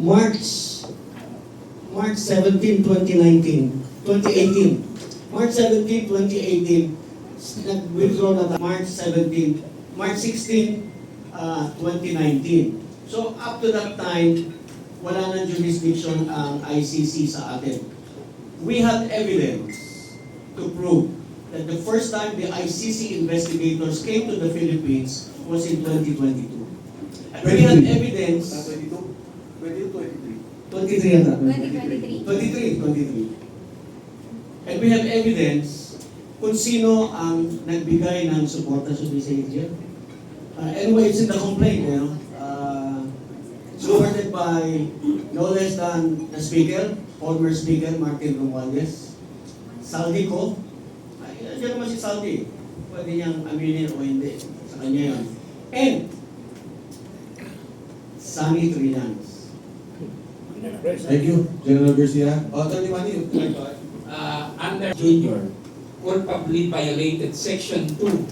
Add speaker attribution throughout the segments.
Speaker 1: March 17, 2019, 2018. March 17, 2018, nag-withdraw na March 16, 2019. So up to that time, wala nang jurisdiction ang ICC sa atin. We have evidence to prove that the first time the ICC investigators came to the Philippines was in 2022. And we have evidence... 23 yata. 23. And we have evidence kung sino ang nagbigay ng suporta sa PCHL. Anyway, it's in the complaint, you know. Supported by no less than the Speaker, former Speaker Martin Romualdez, Saldico. Diyan naman si Saldi. Pwede niyang aminin o hindi. Sa kanya yun. And Sammy Trinans.
Speaker 2: Thank you, General Garcia. Attorney Manny, you like to add?
Speaker 3: Under Junior, culpably violated Section 2,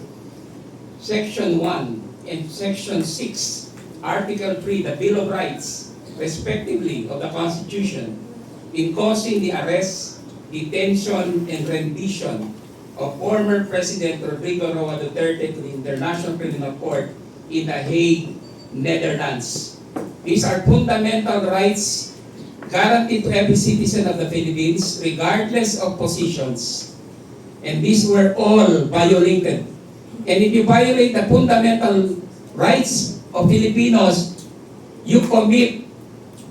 Speaker 3: Section 1, and Section 6, Article 3, the Bill of Rights, respectively, of the Constitution, in causing the arrest, detention, and rendition of former President Rodrigo Roa Duterte to the International Criminal Court in The Hague, Netherlands. These are fundamental rights guaranteed to every citizen of the Philippines, regardless of positions. And these were all violated. And if you violate the fundamental rights of Filipinos, you commit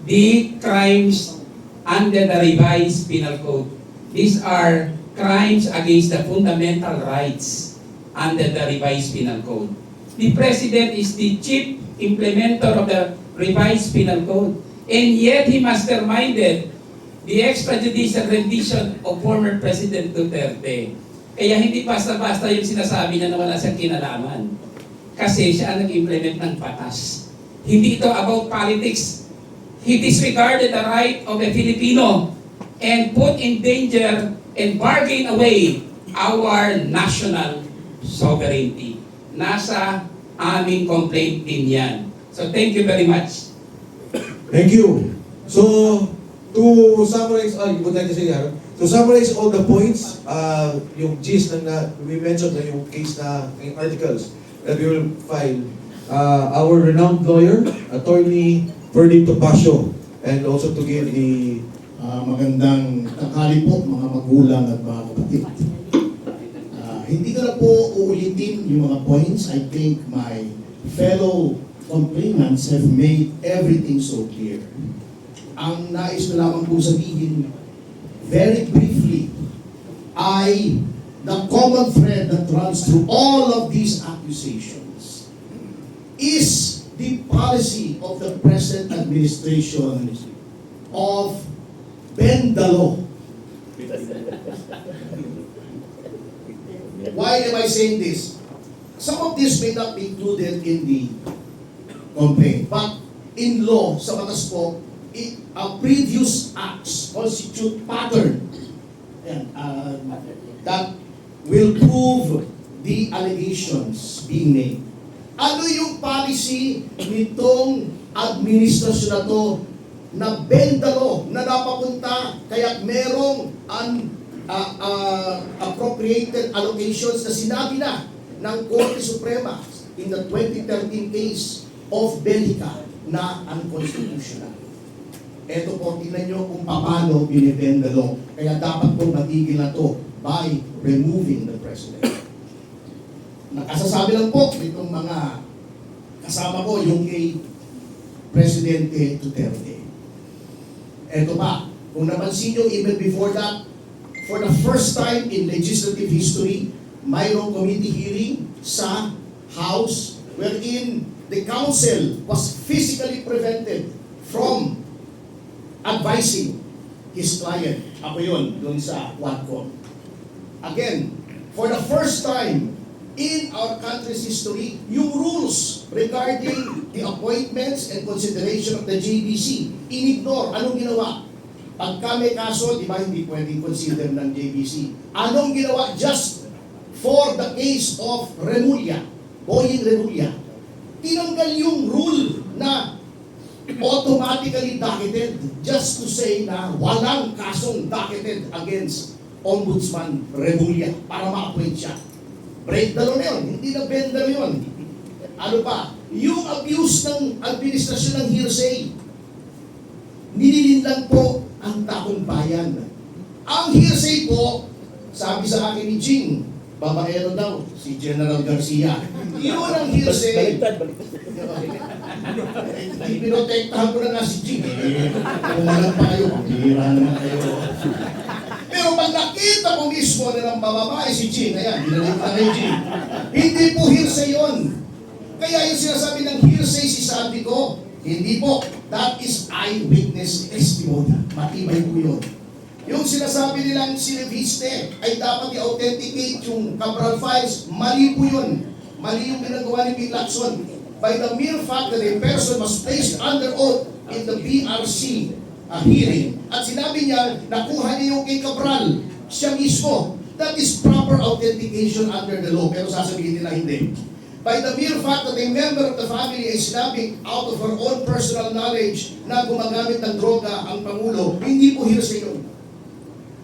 Speaker 3: the crimes under the revised penal code. These are crimes against the fundamental rights under the revised penal code. The President is the chief implementer of the revised penal code. And yet, he masterminded the extrajudicial rendition of former President Duterte. Kaya hindi basta-basta yung sinasabi niya na wala siyang kinalaman. Kasi siya ang nag-implement ng batas. Hindi ito about politics. He disregarded the right of a Filipino and put in danger and bargain away our national sovereignty. Nasa aming complaint din yan. So thank you very much.
Speaker 2: Thank you. So, to summarize, you would like to say, to summarize all the points, yung gist na we mentioned na yung case na, yung articles that we will file, our renowned lawyer, Attorney Ferdinand Topacio, and also to give the
Speaker 4: magandang tanghali po mga magulang at mga kapatid. Hindi ko na po uulitin yung mga points. I think my fellow complainants have made everything so clear. Ang nais ko lamang po sabihin, very briefly, the common thread that runs through all of these accusations is the policy of the present administration of bend the law. Why am I saying this? Some of this may not be included in the complaint, but in law, sa batas po, previous acts constitute pattern that will prove the allegations being made. Ano yung policy nitong administrasyon na to na bend the law, na napapunta kaya merong appropriated allocations na sinabi na ng Korte Suprema in the 2013 case of Belica na unconstitutional. Ito po, tingnan nyo kung paano binibend the law. Kaya dapat po matigil na to by removing the president. Nakasasabi lang po itong mga kasama ko, yung kay Presidente Duterte. Ito pa, kung napansin nyo, even before that, for the first time in legislative history, mayroong committee hearing sa House wherein the council was physically prevented from advising his client. Ako yun, doon sa Quadcom. Again, for the first time in our country's history, yung rules regarding the appointments and consideration of the JBC, inignore. Anong ginawa? Pagka may kaso, di ba hindi pwedeng consider ng JBC? Anong ginawa? Just for the case of Remulla, Boying Remulla, tinanggal yung rule na automatically docketed just to say na walang kasong docketed against Ombudsman Remulla para ma-appoint siya. Break the law na yun, hindi na bend the law yun. Ano pa? Yung abuse ng administrasyon ng hearsay. Nililin lang po ang taong bayan. Ang hearsay po, sabi sa akin ni Jing, babaero daw, si General Garcia. Yun ang hearsay. Pinotektahan ko na nga si Jing. Kung walang pa kayo, hira naman kayo. Pero pag nakita ko mismo na ng babae si Jing, ayan, binalik na kay Jing. Hindi po hearsay yun. Kaya yung sinasabi ng hearsay si Sandy ko, hindi po. That is eyewitness testimony. Matibay po yun. Yung sinasabi nilang si Reviste ay dapat i-authenticate yung Cabral files, mali po yun. Mali yung ginagawa ni Pete Lacson. By the mere fact that a person was placed under oath in the BRC hearing, at sinabi niya, nakuha niya yung kay Cabral, siya mismo. That is proper authentication under the law. Pero sasabihin nila hindi. By the mere fact that a member of the family ay sinabing out of her own personal knowledge na gumagamit ng droga ang Pangulo, hindi po hearsay yun.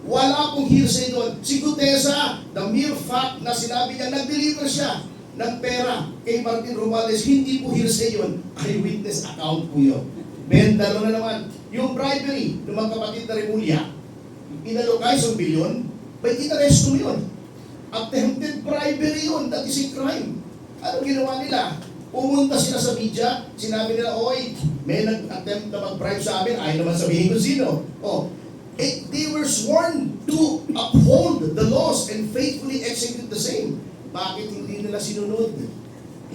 Speaker 4: Wala pong hearsay doon. Si Gutesa, the mere fact na sinabi niya, nag-deliver siya ng pera kay Martin Romualdez, hindi po hearsay yun. Eyewitness account po yun. Bendalo na naman. Yung bribery ng mga kapatid na Remulla, inalokay sa bilyon, may interest mo yun. Attempted bribery yun. That is a crime. Ano ginawa nila? Pumunta sila sa media, sinabi nila, oy, may nag-attempt na mag-bribe sa amin, ayaw naman sabihin kung sino. Oh, they were sworn to uphold the laws and faithfully execute the same. Bakit hindi nila sinunod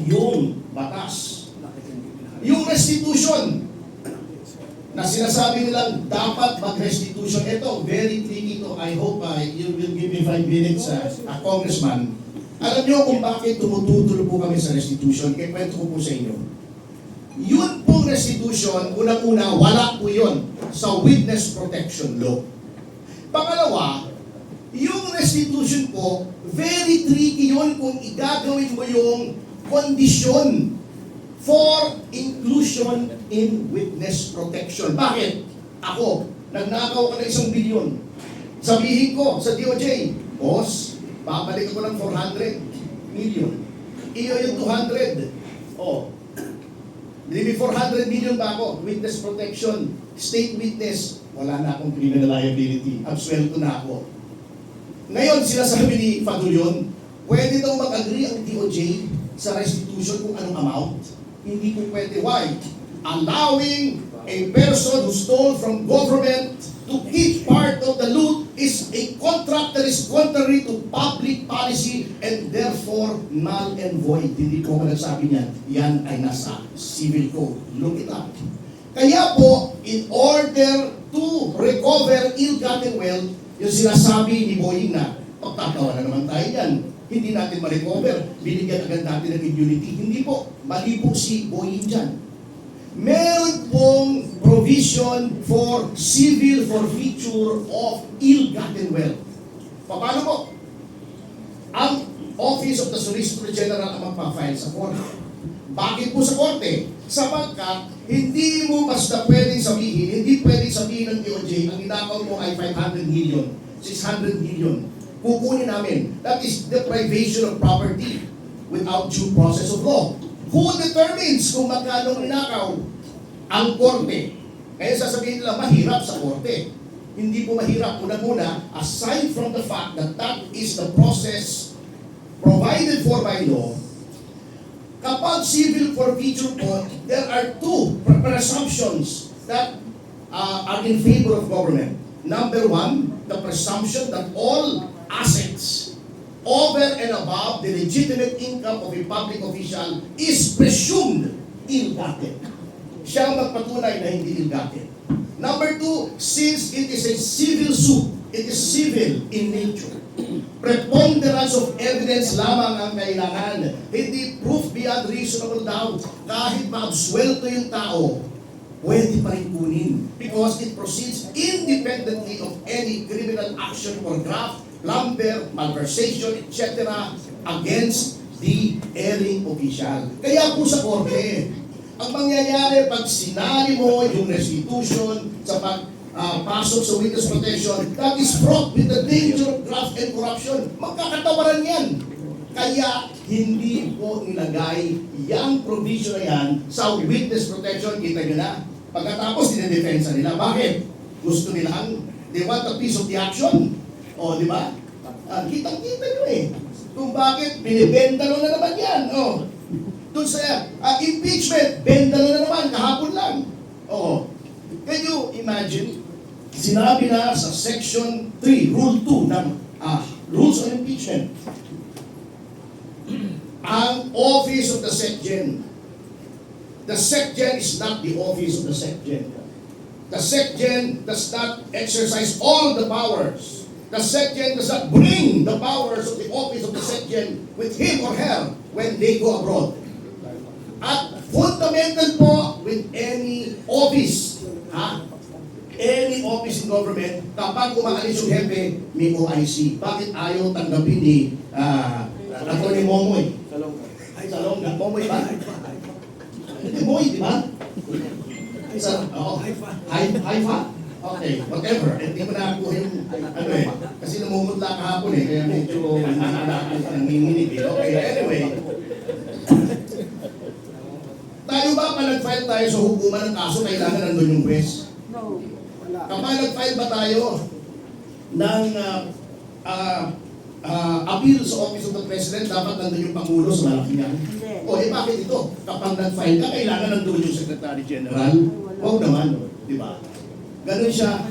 Speaker 4: yung batas? Yung restitution na sinasabi nilang dapat mag-restitution. Ito, very tricky to. I hope you will give me 5 minutes, Congressman. Alam niyo kung bakit tumututulo po kami sa restitution? Kaya kwento ko po sa inyo. Yun pong restitution, unang-una, wala po yun sa witness protection law. Pangalawa, yung restitution po, very tricky yun kung igagawin mo yung kondisyon for inclusion in witness protection. Bakit? Ako, nagnakaw ka ng 1 bilyon. Sabihin ko sa DOJ, boss, babalik ako ng 400 million. Iyo yung 200. Oh. May 400 million ba ako? Witness protection, state witness, wala na akong criminal liability. Absuelto na ako. Ngayon, sinasabi ni Fadulyon, pwede daw mag-agree ang DOJ sa restitution kung anong amount? Hindi po pwede. Why? Allowing a person who stole from government to keep part of the loot is a contract that is contrary to public policy and therefore null and void. Hindi po ako nagsabi niyan. Yan ay nasa civil code. Look it up. Kaya po, in order to recover ill-gotten wealth, yung sinasabi ni Boying na, pagtatawa na naman tayo yan. Hindi natin ma-recover. Binigyan agad natin ng immunity. Hindi po. Mali po si Boying dyan. Meron pong provision for civil forfeiture of ill-gotten wealth. Paano po? Ang Office of the Solicitor General ang magpa-file sa korte. Bakit po sa korte? Sapagkat hindi mo basta pwedeng sabihin, hindi pwedeng sabihin ng DOJ, ang inakaw mo ay 500 million, 600 million. Kukunin namin. That is deprivation of property without due process of law. Who determines kung magkano ninakaw? Ang korte. Kaya sasabihin nila, mahirap sa korte. Hindi po mahirap. Una-una, aside from the fact that that is the process provided for by law, kapag civil forfeiture po, there are two presumptions that are in favor of government. Number one, the presumption that all assets over and above the legitimate income of a public official is presumed ill-gotten. Siya ang magpatunay na hindi ill-gotten. Number two, since it is a civil suit, it is civil in nature. Preponderance of evidence lamang ang kailangan. Hindi proof beyond reasonable doubt. Kahit maabsuelto yung tao, pwede pa rin kunin. Because it proceeds independently of any criminal action or graft, lumber, malversation, etc. against the erring official. Kaya po sa korte, Ang mangyayari pag sinali mo yung restitution sa pasok sa witness protection, that is fraught with the danger of graft and corruption. Magkakatawaran yan. Kaya hindi po nilagay yung provision na yan sa witness protection. Kita nyo na. Pagkatapos, dinedefensa nila. Bakit? Gusto nilang, they want a piece of the action. O, di ba? Kitang-kita nyo eh. Kung bakit, binibenta na naman yan. O, doon sa impeachment, benta na naman, kahapon lang. O, can you imagine? Sinabi na sa Section 3, Rule 2 ng Rules on Impeachment, ang office of the SecGen. The SecGen is not the office of the SecGen. The SecGen does not exercise all the powers. The SecGen does not bring the powers of the office of the SecGen with him or her when they go abroad. At fundamental po with any office, any office in government, kapag umaalis yung hepe, may OIC. Bakit ayaw tanggapin ni Atty. Momoy? Salonga. Momoy ba? Hindi, Moy, di ba? Haifa? Okay, whatever. Hindi ko nakakuha yung, kasi namumutla kahapon kaya medyo nanginginig Okay, anyway. Tayo ba, pa nag-file tayo sa hukuman ng kaso, kailangan nandun yung press?
Speaker 5: No, wala.
Speaker 4: Kapag nag-file ba tayo ng appeal sa Office of the President, dapat nandun yung Pangulo sa Malacanang?
Speaker 5: Hindi.
Speaker 4: O, bakit ito? Kapag nag-file ka, kailangan nandun yung Secretary General? Huwag naman, di ba? Ganun siya,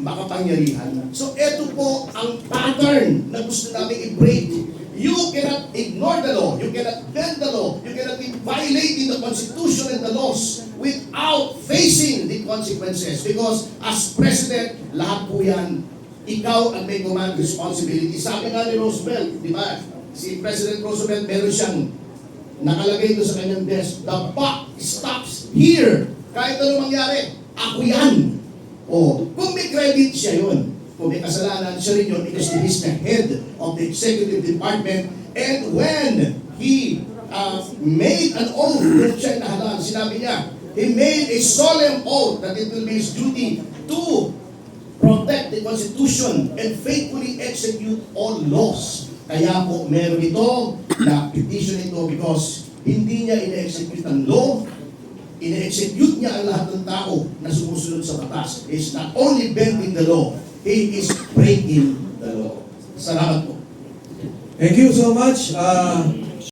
Speaker 4: makapangyarihan. So, eto po ang pattern na gusto namin i-break. You cannot ignore the law, you cannot bend the law, you cannot be violating the Constitution and the laws without facing the consequences. Because as President, lahat po yan, ikaw ang may command responsibility. Sabi nga ni Roosevelt, di ba? Si President Roosevelt, meron siyang nakalagay doon sa kanyang desk, the buck stops here. Kahit ano mangyari, ako yan. O, kung may credit siya yun, kung may kasalanan, siya rin yun because he is the head of the executive department. And when he made an oath, kung siya nahalaan, sinabi niya, he made a solemn oath that it will be his duty to protect the Constitution and faithfully execute all laws. Kaya po meron ito na petition ito because hindi niya ina-execute ang law, ina-execute niya ang lahat ng tao na sumusunod sa batas. He is not only bending the law, he is breaking the law. Salamat po.
Speaker 2: Thank you so much.